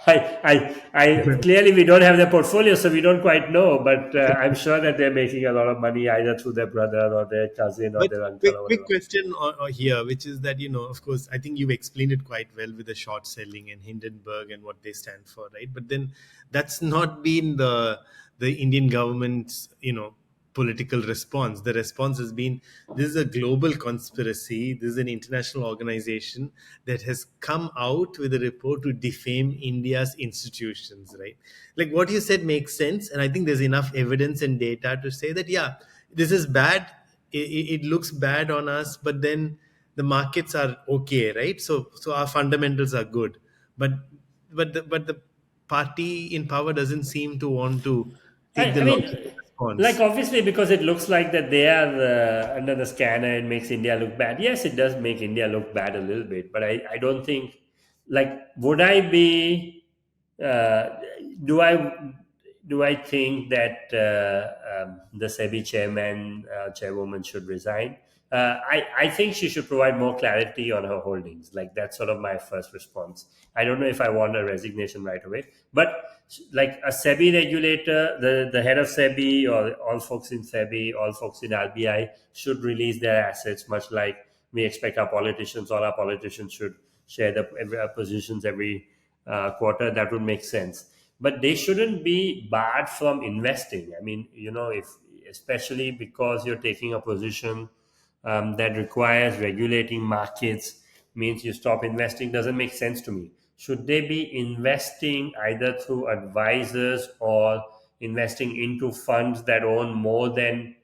I clearly we don't have their portfolio, so we don't quite know. But I'm sure that they're making a lot of money either through their brother or their cousin or But their uncle or quick whatever. question here, which is that, of course, I think you've explained it quite well with the short selling and Hindenburg and what they stand for, right? But then that's not been the Indian government's, political response. The response has been, this is a global conspiracy. This is an international organization that has come out with a report to defame India's institutions, right? Like what you said makes sense. And I think there's enough evidence and data to say that, yeah, this is bad. It looks bad on us, but then the markets are okay, right? So our fundamentals are good, but the party in power doesn't seem to want to take the I logical mean, like, response. obviously, because it looks like that they are under the scanner, it makes India look bad. Yes, it does make India look bad a little bit, but I don't think, like, would I be, uh, do I do I think that the SEBI chairman, chairwoman should resign? I think she should provide more clarity on her holdings. Like, that's sort of my first response. I don't know if I want a resignation right away, but like a SEBI regulator, the head of SEBI or all folks in SEBI, all folks in RBI should release their assets, much like we expect our politicians. All our politicians should share positions every quarter. That would make sense. But they shouldn't be barred from investing. I mean, if especially because you're taking a position that requires regulating markets, means you stop investing, doesn't make sense to me. Should they be investing either through advisors or investing into funds that own more than,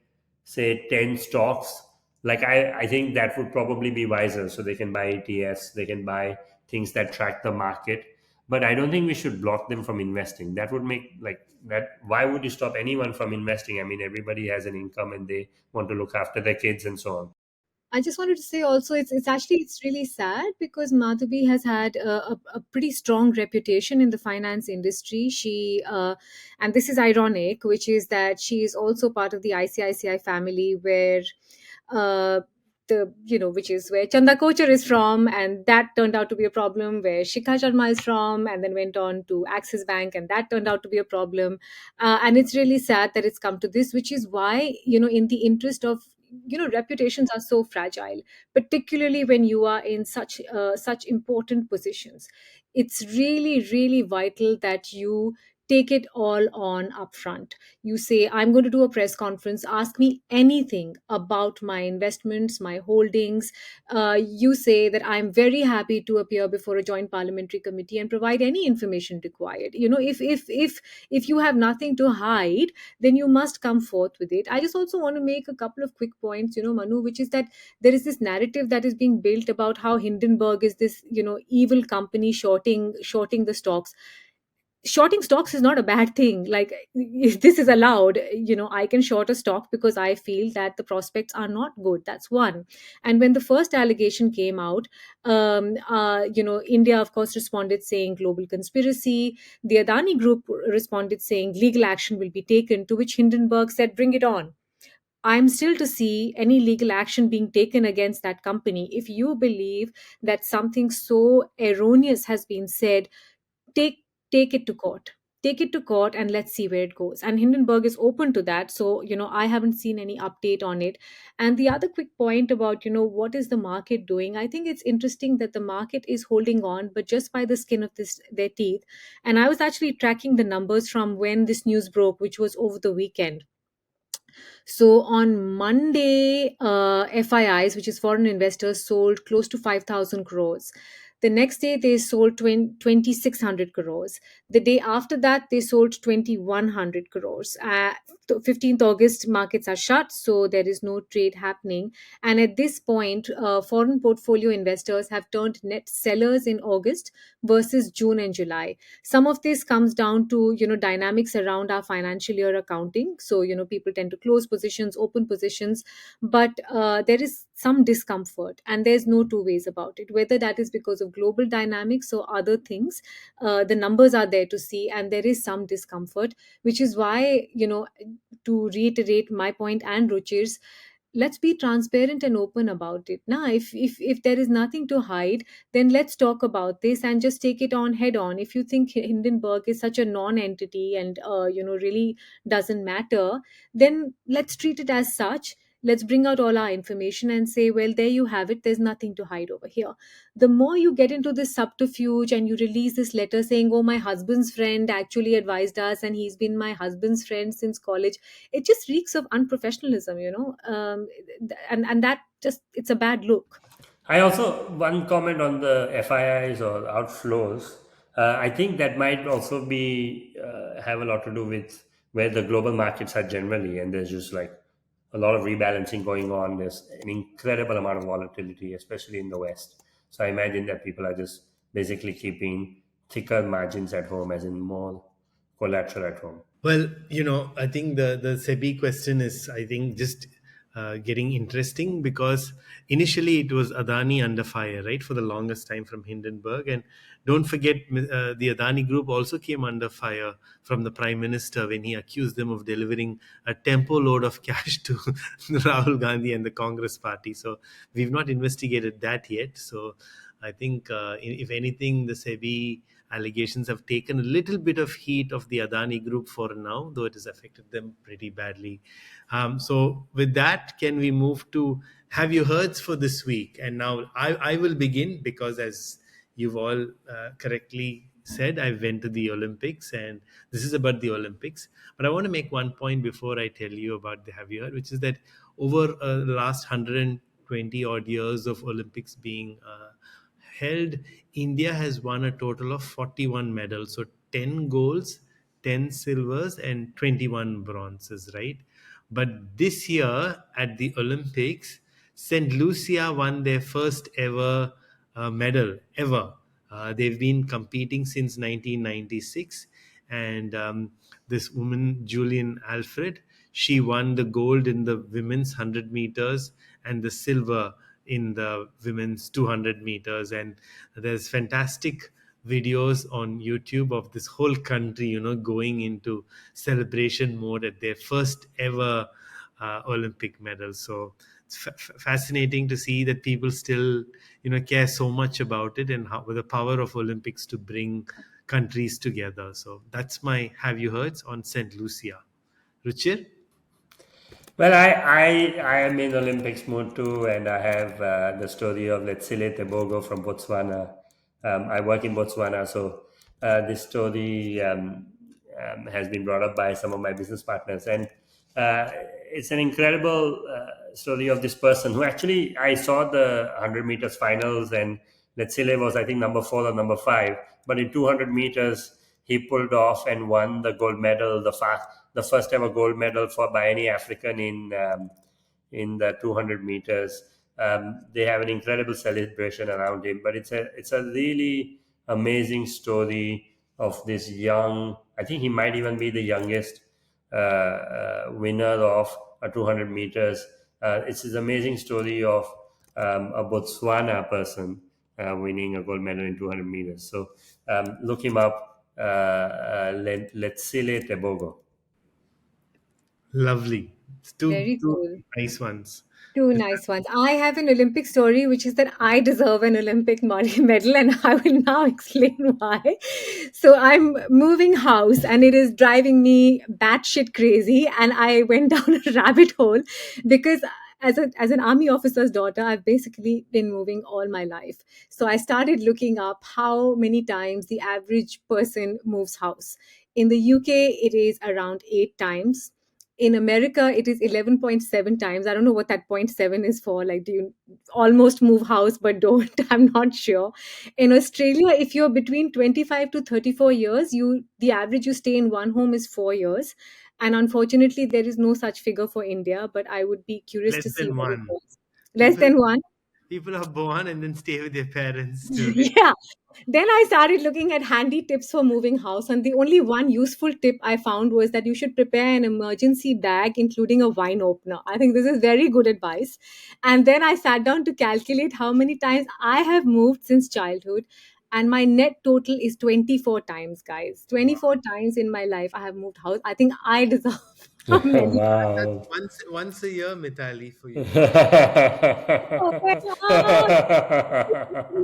say, 10 stocks? Like, I think that would probably be wiser. So they can buy ETFs, they can buy things that track the market. But I don't think we should block them from investing. That would make, like, that. Why would you stop anyone from investing? I mean, everybody has an income and they want to look after their kids and so on. I just wanted to say also, it's actually it's really sad because Madhavi has had a pretty strong reputation in the finance industry. She and this is ironic, which is that she is also part of the ICICI family, where uh, which is where Chanda Kochar is from, and that turned out to be a problem. Where Shikha Sharma is from, and then went on to Axis Bank, and that turned out to be a problem. And it's really sad that it's come to this, which is why, in the interest of, reputations are so fragile, particularly when you are in such important positions. It's really, really vital that you take it all on upfront. You say, I'm going to do a press conference, ask me anything about my investments, my holdings. You say that I'm very happy to appear before a joint parliamentary committee and provide any information required. If you have nothing to hide, then you must come forth with it. I just also want to make a couple of quick points, Manu, which is that there is this narrative that is being built about how Hindenburg is this, evil company shorting the stocks. Shorting stocks is not a bad thing. Like, if this is allowed, I can short a stock because I feel that the prospects are not good. That's one. And when the first allegation came out, India, of course, responded saying global conspiracy. The Adani group responded saying legal action will be taken, to which Hindenburg said, bring it on. I'm still to see any legal action being taken against that company. If you believe that something so erroneous has been said, take take it to court. Take it to court and let's see where it goes. And Hindenburg is open to that. So, I haven't seen any update on it. And the other quick point about, what is the market doing? I think it's interesting that the market is holding on, but just by the skin of their teeth. And I was actually tracking the numbers from when this news broke, which was over the weekend. So on Monday, FIIs, which is foreign investors, sold close to 5,000 crores. The next day, they sold 2,600 crores. The day after that, they sold 2,100 crores. 15th August, markets are shut, so there is no trade happening. And at this point, foreign portfolio investors have turned net sellers in August versus June and July. Some of this comes down to, dynamics around our financial year accounting. So, people tend to close positions, open positions, but there is some discomfort, and there's no two ways about it. Whether that is because of global dynamics or other things, the numbers are there to see, and there is some discomfort, which is why, to reiterate my point and Ruchir's, let's be transparent and open about it. Now, if there is nothing to hide, then let's talk about this and just take it on head on. If you think Hindenburg is such a non-entity and really doesn't matter, then let's treat it as such. Let's bring out all our information and say, well, there you have it, there's nothing to hide over here. The more you get into this subterfuge and you release this letter saying, oh, my husband's friend actually advised us and he's been my husband's friend since college, it just reeks of unprofessionalism, and that just, it's a bad look. I also, one comment on the FIIs or outflows. I think that might also be have a lot to do with where the global markets are generally, and there's just like a lot of rebalancing going on. There's an incredible amount of volatility, especially in the West. So I imagine that people are just basically keeping thicker margins at home, as in more collateral at home. Well, I think the SEBI question is, I think, just getting interesting, because initially it was Adani under fire, right, for the longest time from Hindenburg. And don't forget, the Adani group also came under fire from the Prime Minister when he accused them of delivering a tempo load of cash to Rahul Gandhi and the Congress party. So we've not investigated that yet. So I think, if anything, the SEBI allegations have taken a little bit of heat of the Adani group for now, though it has affected them pretty badly. So with that, can we move to have you heards for this week? And now I will begin, because as you've all correctly said, I went to the Olympics, and this is about the Olympics. But I want to make one point before I tell you about the Have You Heard, which is that over the last 120 odd years of Olympics being held, India has won a total of 41 medals. So 10 golds, 10 silvers, and 21 bronzes, right? But this year at the Olympics, St. Lucia won their first ever medal ever. They've been competing since 1996, and this woman, Julian Alfred, she won the gold in the women's 100 meters and the silver in the women's 200 meters. And there's fantastic videos on YouTube of this whole country, going into celebration mode at their first ever Olympic medal. So it's fascinating to see that people still, care so much about it, and how with the power of Olympics to bring countries together. So that's my Have You Heard on St. Lucia. Ruchir? Well, I am in Olympics mood too, and I have the story of Letsile Tebogo from Botswana. I work in Botswana, so this story has been brought up by some of my business partners, and uh, it's an incredible story of this person who actually I saw the 100 meters finals, and Letsile was I think number 4 or number 5, but in 200 meters he pulled off and won the gold medal, the first ever gold medal for by any African in the 200 meters. They have an incredible celebration around him, but it's a really amazing story of this young. I think he might even be the youngest winner of a 200 meters. It's this amazing story of a Botswana person winning a gold medal in 200 meters. So look him up, Letsile Tebogo. Lovely. It's two, Very two cool. nice ones. Two nice ones. I have an Olympic story, which is that I deserve an Olympic medal, and I will now explain why. So I'm moving house, and it is driving me batshit crazy. And I went down a rabbit hole because, as an army officer's daughter, I've basically been moving all my life. So I started looking up how many times the average person moves house. In the UK, it is around 8 times. In America, it is 11.7 times. I don't know what that point 7 is for. Like, do you almost move house but don't? I'm not sure. In Australia, if you're between 25 to 34 years, the average you stay in one home is 4 years. And unfortunately, there is no such figure for India, but I would be curious Less to see than what it one. was. Less People than one? people are born and then stay with their parents too. Yeah. Then I started looking at handy tips for moving house, and the only one useful tip I found was that you should prepare an emergency bag, including a wine opener. I think this is very good advice. And then I sat down to calculate how many times I have moved since childhood, and my net total is 24 times, guys. 24 times in my life I have moved house. I think I deserve a medal. That's Wow. once a year, Mitali, for you. Oh, well,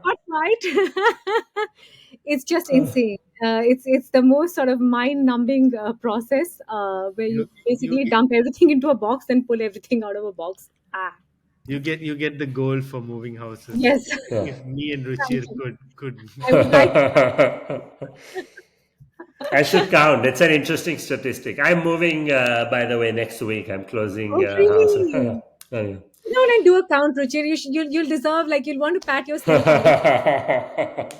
not right. It's just insane. It's the most sort of mind-numbing process where You you you basically dump everything into a box and pull everything out of a box. Ah, you get the goal for moving houses. yes. Yeah. If me and Thank Ruchir you. could I would like. I should count. It's an interesting statistic. I'm moving, by the way, next week. I'm closing Oh, a house. really? Oh, yeah. No, and do a count, Ruchir. You'll deserve, like, you'll want to pat yourself on the.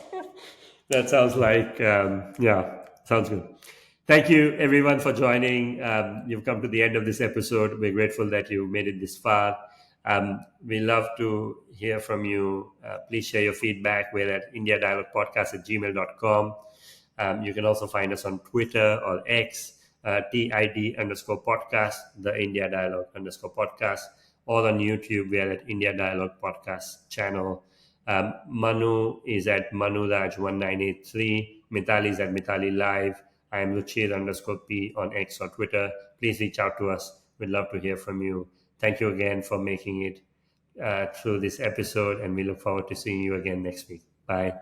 That sounds like, yeah, sounds good. Thank you, everyone, for joining. You've come to the end of this episode. We're grateful that you made it this far. We love to hear from you. Please share your feedback. We're at indiadialoguepodcast@gmail.com. You can also find us on Twitter or X, TID_podcast, the India Dialogue _podcast, or on YouTube. We are at India Dialogue Podcast channel. Manu is at ManuRaj1983. Mitali is at Mitali Live. I am Ruchir_P on X or Twitter. Please reach out to us. We'd love to hear from you. Thank you again for making it through this episode, and we look forward to seeing you again next week. Bye.